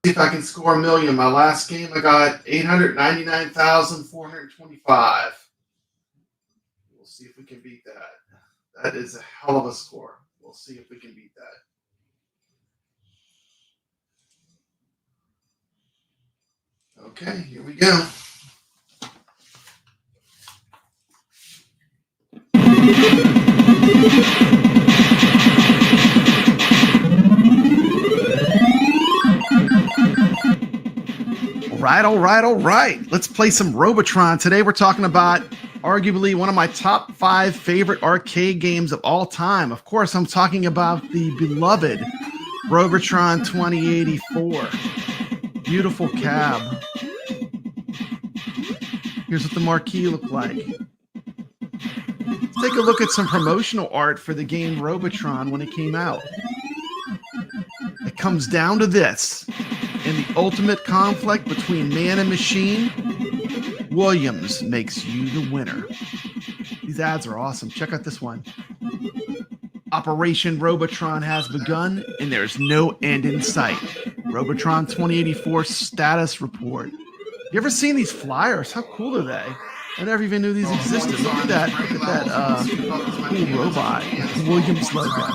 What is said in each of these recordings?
if I can score a million. My last game, I got 899,425. We'll see if we can beat that. That is a hell of a score. We'll see if we can beat that. Okay, here we go. All right. Let's play some Robotron. Today we're talking about arguably one of my top 5 favorite arcade games of all time. Of course, I'm talking about the beloved Robotron 2084. Beautiful cab. Here's what the marquee looked like. Let's take a look at some promotional art for the game Robotron when it came out. It comes down to this. In the ultimate conflict between man and machine, Williams makes you the winner. These ads are awesome. Check out this one. Operation Robotron has begun, and there's no end in sight. Robotron 2084 status report. You ever seen these flyers? How cool are they? I never even knew these existed. Look at that cool robot with the Williams logo.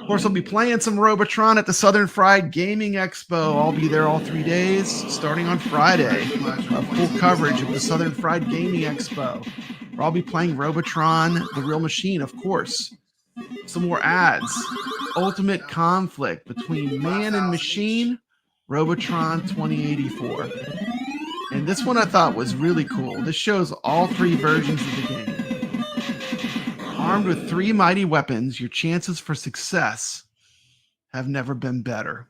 Of course, I'll be playing some Robotron at the Southern Fried Gaming Expo. I'll be there all 3 days, starting on Friday. Full coverage of the Southern Fried Gaming Expo, where I'll be playing Robotron, the real machine, of course. Some more ads. Ultimate conflict between man and machine, Robotron 2084. And this one I thought was really cool. This shows all 3 versions of the game. Armed with 3 mighty weapons, your chances for success have never been better.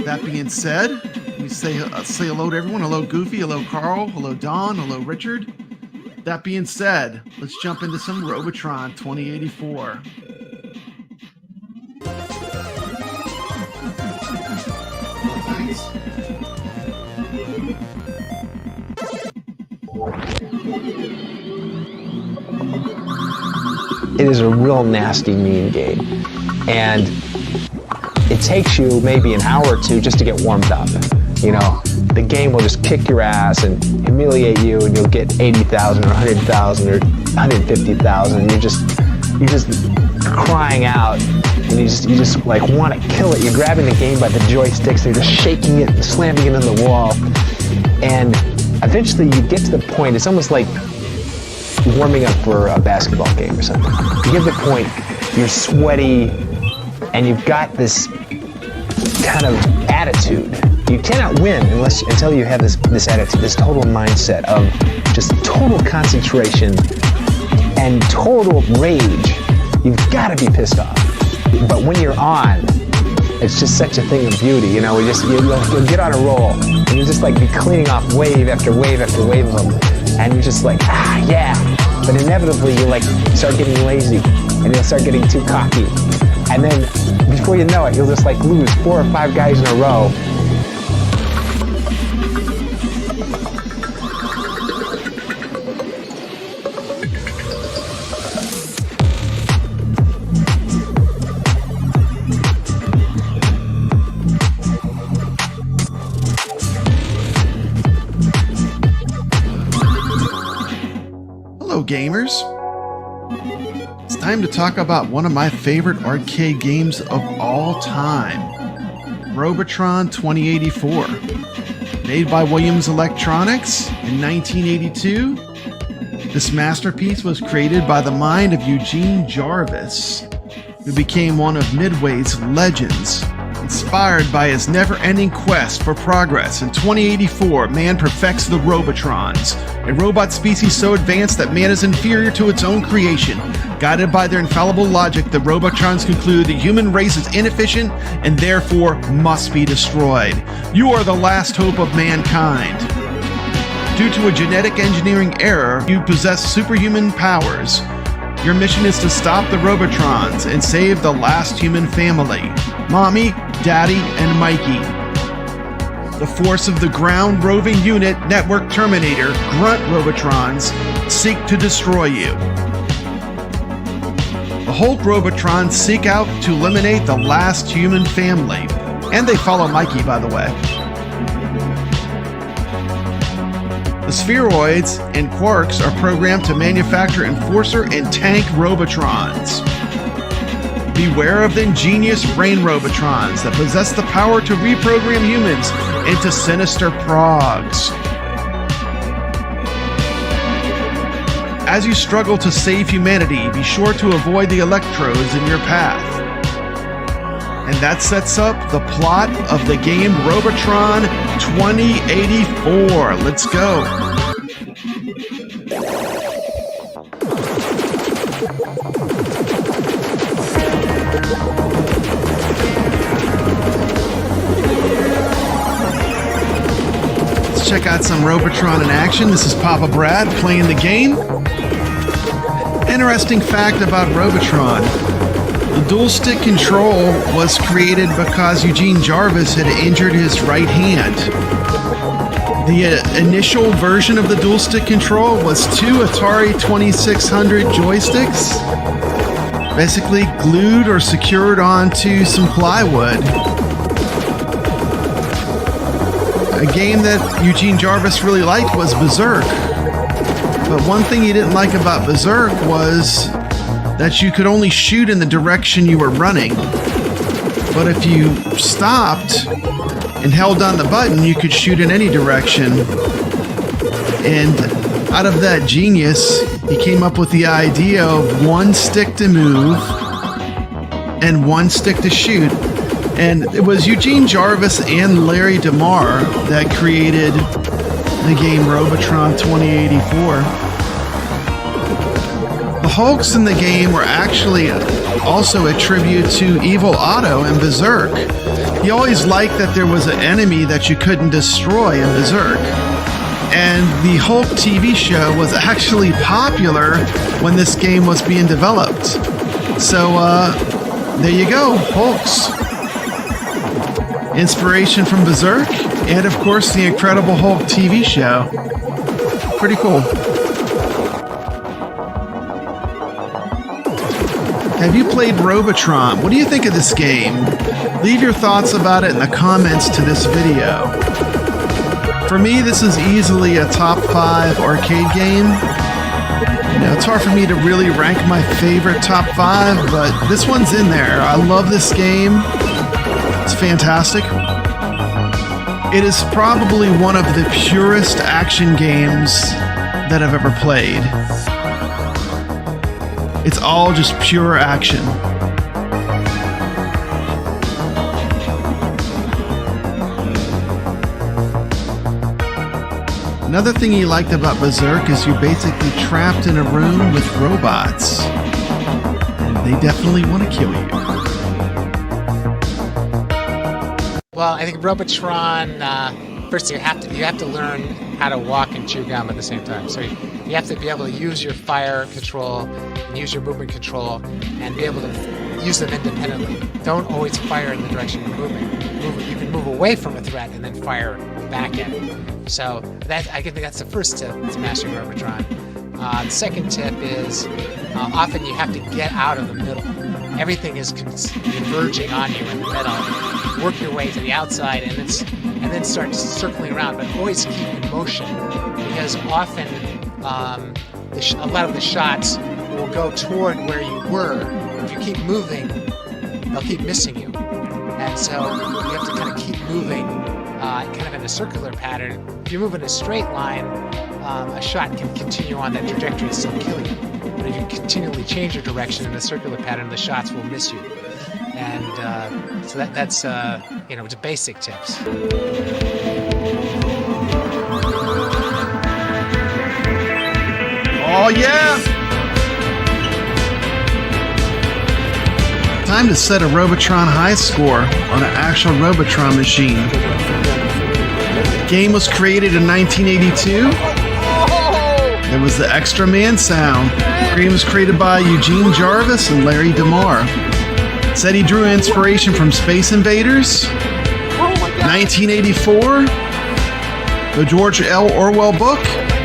That being said, let me say hello to everyone. Hello, Goofy. Hello, Carl. Hello, Don. Hello, Richard. That being said, let's jump into some Robotron 2084. It is a real nasty, mean game. And it takes you maybe an hour or 2 just to get warmed up. You know, the game will just kick your ass and humiliate you, and you'll get 80,000 or 100,000 or 150,000. And you're just crying out, and you just like want to kill it. You're grabbing the game by the joysticks, and you're just shaking it and slamming it in the wall. And eventually you get to the point, it's almost like warming up for a basketball game or something. You get to the point, you're sweaty, and you've got this kind of attitude. You cannot win until you have this attitude, this total mindset of just total concentration and total rage. You've got to be pissed off. But when you're on, it's just such a thing of beauty. You know, you'll get on a roll, and you'll just like be cleaning off wave after wave after wave of them. And you're just like, yeah. But inevitably, you like start getting lazy, and you'll start getting too cocky. And then, before you know it, you'll just like lose 4 or 5 guys in a row. Gamers, it's time to talk about one of my favorite arcade games of all time, Robotron 2084. Made by Williams Electronics in 1982, this masterpiece was created by the mind of Eugene Jarvis, who became one of Midway's legends. Inspired by his never-ending quest for progress, in 2084, man perfects the Robotrons, a robot species so advanced that man is inferior to its own creation. Guided by their infallible logic, the Robotrons conclude the human race is inefficient and therefore must be destroyed. You are the last hope of mankind. Due to a genetic engineering error, you possess superhuman powers. Your mission is to stop the Robotrons and save the last human family, Mommy, Daddy, and Mikey. The force of the ground roving unit Network Terminator, Grunt Robotrons, seek to destroy you. The Hulk Robotrons seek out to eliminate the last human family, And they follow Mikey, by the way. The spheroids and quarks are programmed to manufacture Enforcer and Tank Robotrons. Beware of the ingenious brain Robotrons that possess the power to reprogram humans into sinister progs. As you struggle to save humanity, be sure to avoid the electrodes in your path. And that sets up the plot of the game Robotron 2084. Let's go. Let's check out some Robotron in action. This is Papa Brad playing the game. Interesting fact about Robotron. The dual stick control was created because Eugene Jarvis had injured his right hand. The initial version of the dual stick control was 2 Atari 2600 joysticks, basically glued or secured onto some plywood. A game that Eugene Jarvis really liked was Berserk. But one thing he didn't like about Berserk was that you could only shoot in the direction you were running. But if you stopped and held down the button, you could shoot in any direction. And out of that genius, he came up with the idea of one stick to move and one stick to shoot. And it was Eugene Jarvis and Larry DeMar that created the game Robotron 2084. The Hulks in the game were actually also a tribute to Evil Otto in Berserk. He always liked that there was an enemy that you couldn't destroy in Berserk. And the Hulk TV show was actually popular when this game was being developed. So there you go, Hulks. Inspiration from Berserk, and of course the Incredible Hulk TV show. Pretty cool. Have you played Robotron? What do you think of this game? Leave your thoughts about it in the comments to this video. For me, this is easily a top 5 arcade game. You know, it's hard for me to really rank my favorite top 5, but this one's in there. I love this game. It's fantastic. It is probably one of the purest action games that I've ever played. It's all just pure action. Another thing he liked about Berserk is you're basically trapped in a room with robots. And they definitely want to kill you. Well, I think Robotron, first you have to learn how to walk and chew gum at the same time. So you have to be able to use your fire control and use your movement control and be able to use them independently. Don't always fire in the direction you're moving. You can move away from a threat and then fire back at it. So I think that's the first tip to mastering Robotron. The second tip is often you have to get out of the middle. Everything is converging on you in the middle. Work your way to the outside and then start circling around, but always keep in motion, because often a lot of the shots will go toward where you were. If you keep moving, they'll keep missing you, and so you have to kind of keep moving kind of in a circular pattern. If you move in a straight line, a shot can continue on that trajectory and still kill you. But if you continually change your direction in a circular pattern, the shots will miss you. And so that's just basic tips. Oh yeah! Time to set a Robotron high score on an actual Robotron machine. The game was created in 1982. There was the Extra Man sound. The game was created by Eugene Jarvis and Larry DeMar. Said he drew inspiration from Space Invaders, 1984, the George L. Orwell book,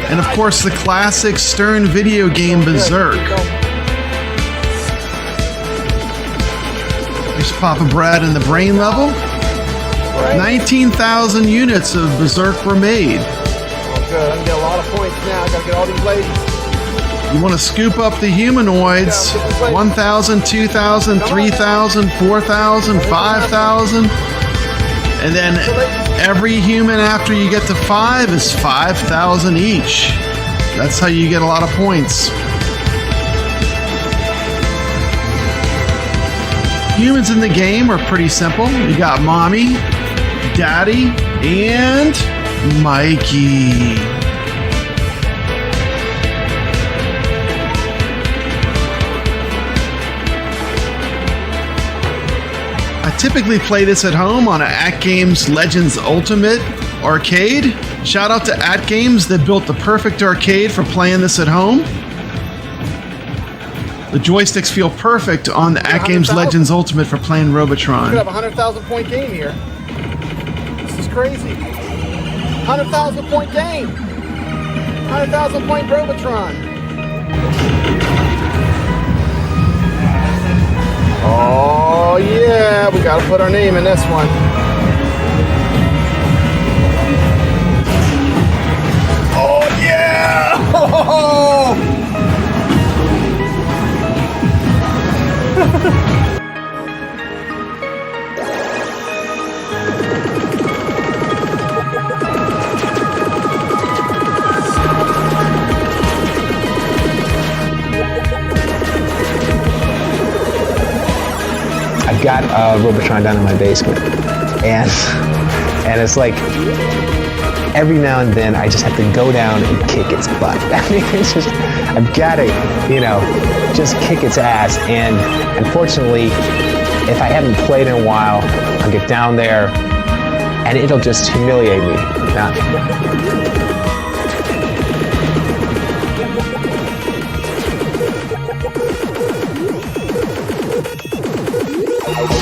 and of course the classic Stern video game Berserk. Here's Papa Brad in the brain level. Right? 19,000 units of Berserk were made. Oh, good. I can get a lot of points now. I gotta get all these ladies. You want to scoop up the humanoids. 1,000, 2,000, 3,000, 4,000, 5,000. And then every human after you get to 5 is 5,000 each. That's how you get a lot of points. Humans in the game are pretty simple. You got Mommy, Daddy, and Mikey. I typically play this at home on an AtGames Legends Ultimate arcade. Shout out to AtGames that built the perfect arcade for playing this at home. The joysticks feel perfect on the AtGames Legends Ultimate for playing You could Robotron. have a 100,000 point game here. This is crazy. 100,000 point game. 100,000 point Robotron. Oh yeah, we gotta put our name in this one. Oh yeah! I've got Robotron down in my basement, and it's like every now and then I just have to go down and kick its butt. I mean, it's just I've got to, just kick its ass. And unfortunately, if I haven't played in a while, I'll get down there, and it'll just humiliate me. Now,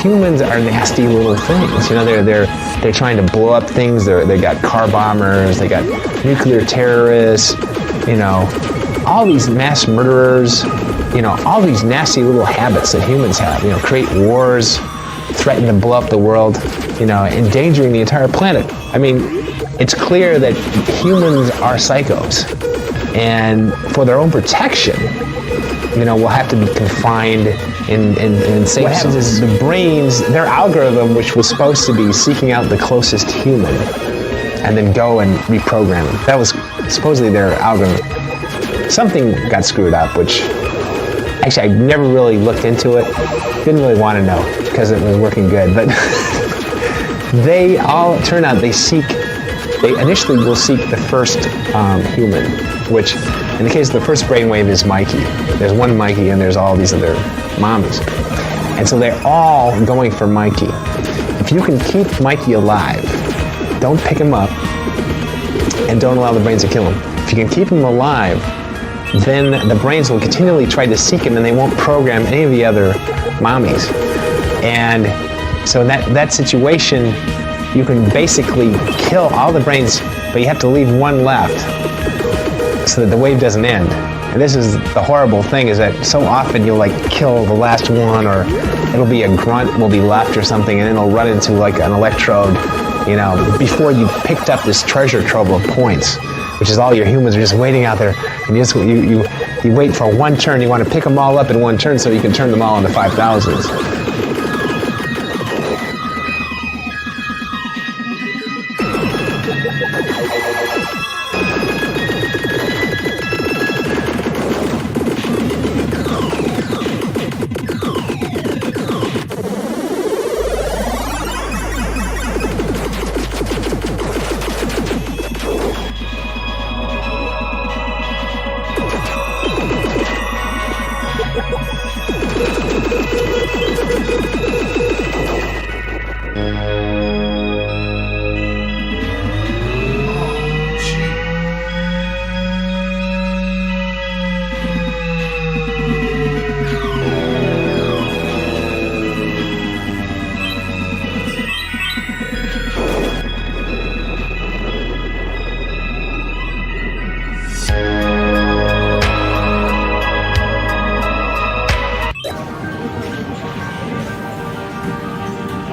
humans are nasty little things. They're trying to blow up things. They got car bombers. They got nuclear terrorists. All these mass murderers. All these nasty little habits that humans have. Create wars, threaten to blow up the world. Endangering the entire planet. I mean, it's clear that humans are psychos, and for their own protection, we'll have to be confined in safe. What happens is the brains, their algorithm, which was supposed to be seeking out the closest human, and then go and reprogram them. That was supposedly their algorithm. Something got screwed up, which actually I never really looked into it. Didn't really want to know because it was working good, but they all turn out they initially will seek the first human, which in the case of the first brainwave is Mikey. There's one Mikey and there's all these other mommies. And so they're all going for Mikey. If you can keep Mikey alive, don't pick him up and don't allow the brains to kill him. If you can keep him alive, then the brains will continually try to seek him and they won't program any of the other mommies. And so in that situation, you can basically kill all the brains, but you have to leave one left so that the wave doesn't end. And this is the horrible thing, is that so often you'll kill the last one, or it'll be a grunt will be left or something, and it'll run into an electrode, before you picked up this treasure trove of points, which is all your humans are just waiting out there, and you wait for one turn. You want to pick them all up in one turn so you can turn them all into 5,000s.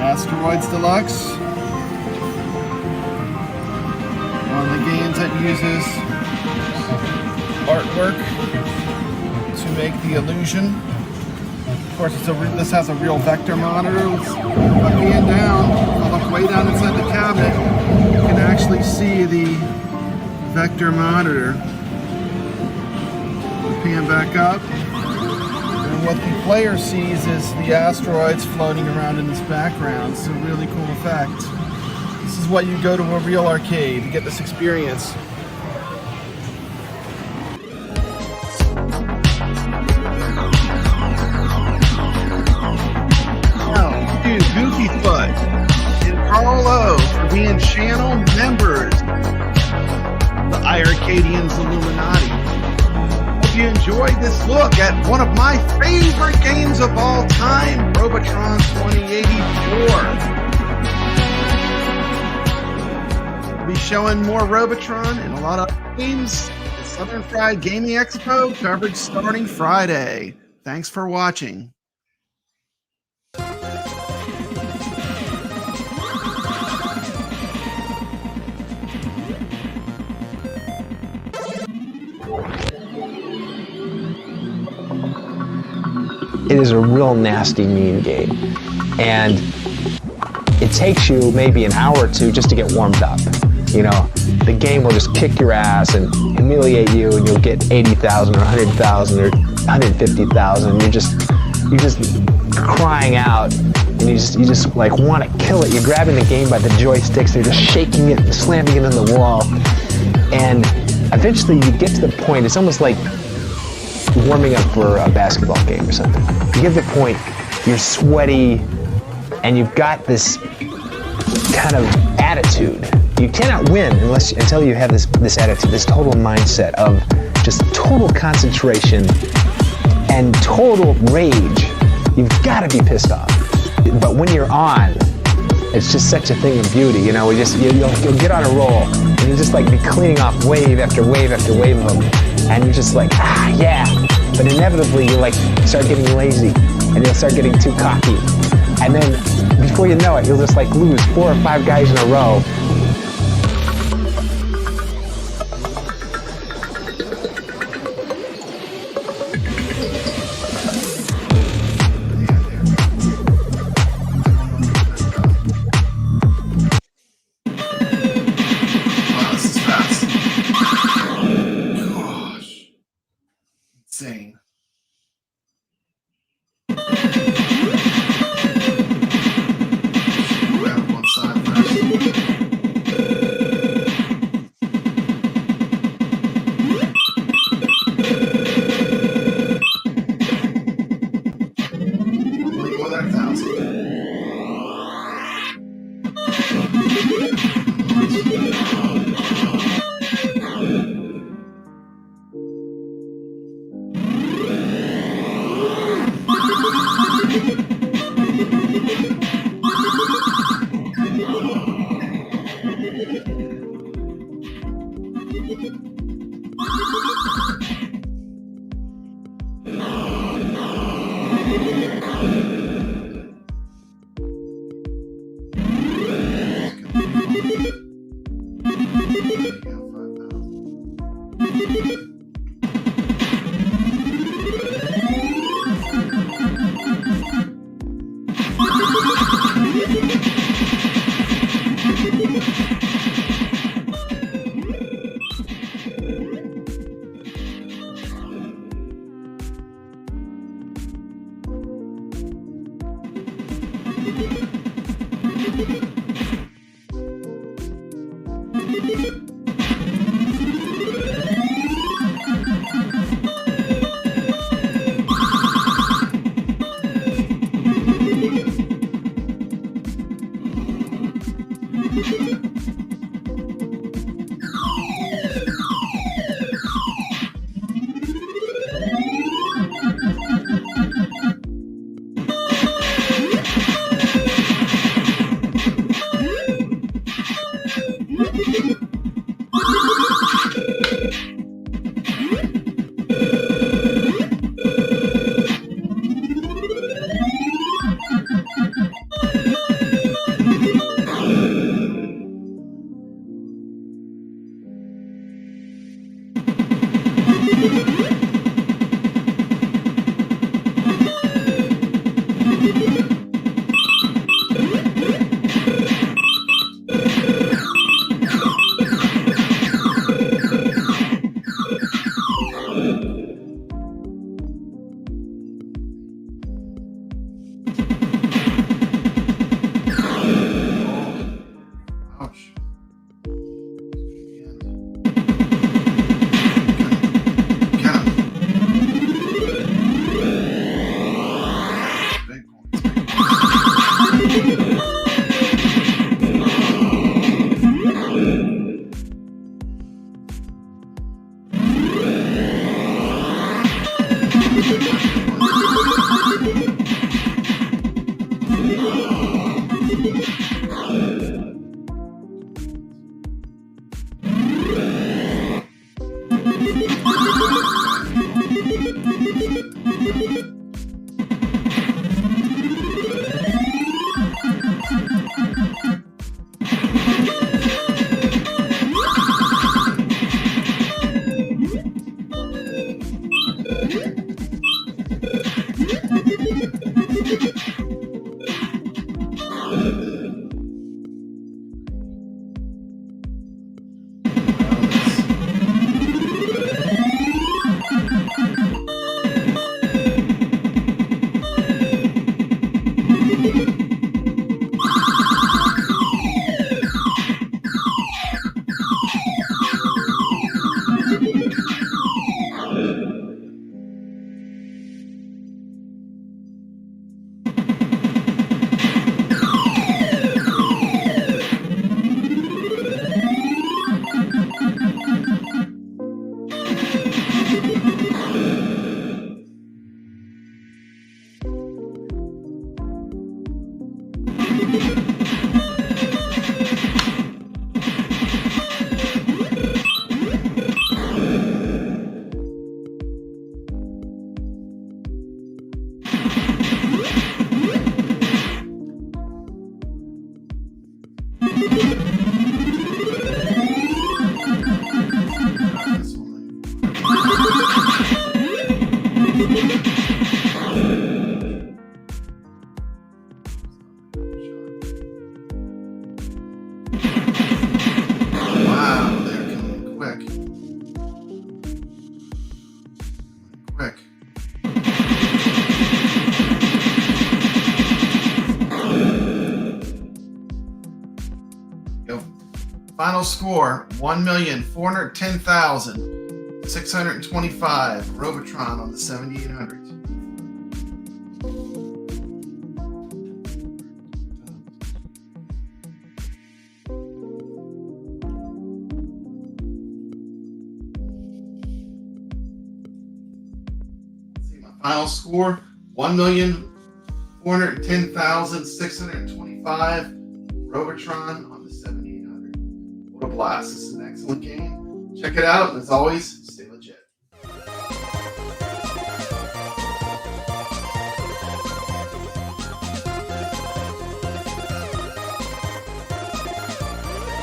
Asteroids Deluxe. One of the games that uses artwork to make the illusion. Of course, this has a real vector monitor. Let's pan down. I'll look way down inside the cabinet. You can actually see the vector monitor. Pan back up. And what the player sees is the asteroids floating around in this background. It's a really cool effect. This is why you go to a real arcade to get this experience. Goofy Foot and Carlo for being channel members. The iiRcadians Illuminati. Hope you enjoyed this look at one of my favorite games of all time, Robotron 2084. We'll be showing more Robotron and a lot of games. The Southern Fried Gaming Expo coverage starting Friday. Thanks for watching. It is a real nasty, mean game. And it takes you maybe an hour or two just to get warmed up. You know, the game will just kick your ass and humiliate you, and you'll get 80,000 or 100,000 or 150,000. You're just crying out, and you just like want to kill it. You're grabbing the game by the joysticks, you're just shaking it and slamming it in the wall. And eventually you get to the point, it's almost like warming up for a basketball game or something. You get to the point, you're sweaty, and you've got this kind of attitude. You cannot win until you have this attitude, this total mindset of just total concentration and total rage. You've got to be pissed off. But when you're on, it's just such a thing of beauty. You know, you'll get on a roll, and you'll just like be cleaning off wave after wave after wave of them. And you're just like, yeah. But inevitably, you like start getting lazy, and you'll start getting too cocky. And then, before you know it, you'll just like lose 4 or 5 guys in a row. Wow, this is fast. Gosh. Insane. Grab one side first. Only 1,000. This one. Wow, they're coming quick. Quick. Go. Final score: 1,410,625. Robotron on the 7800. Final score: 1,410,625. Robotron on the 7800. What a blast! This is an excellent game. Check it out. As always,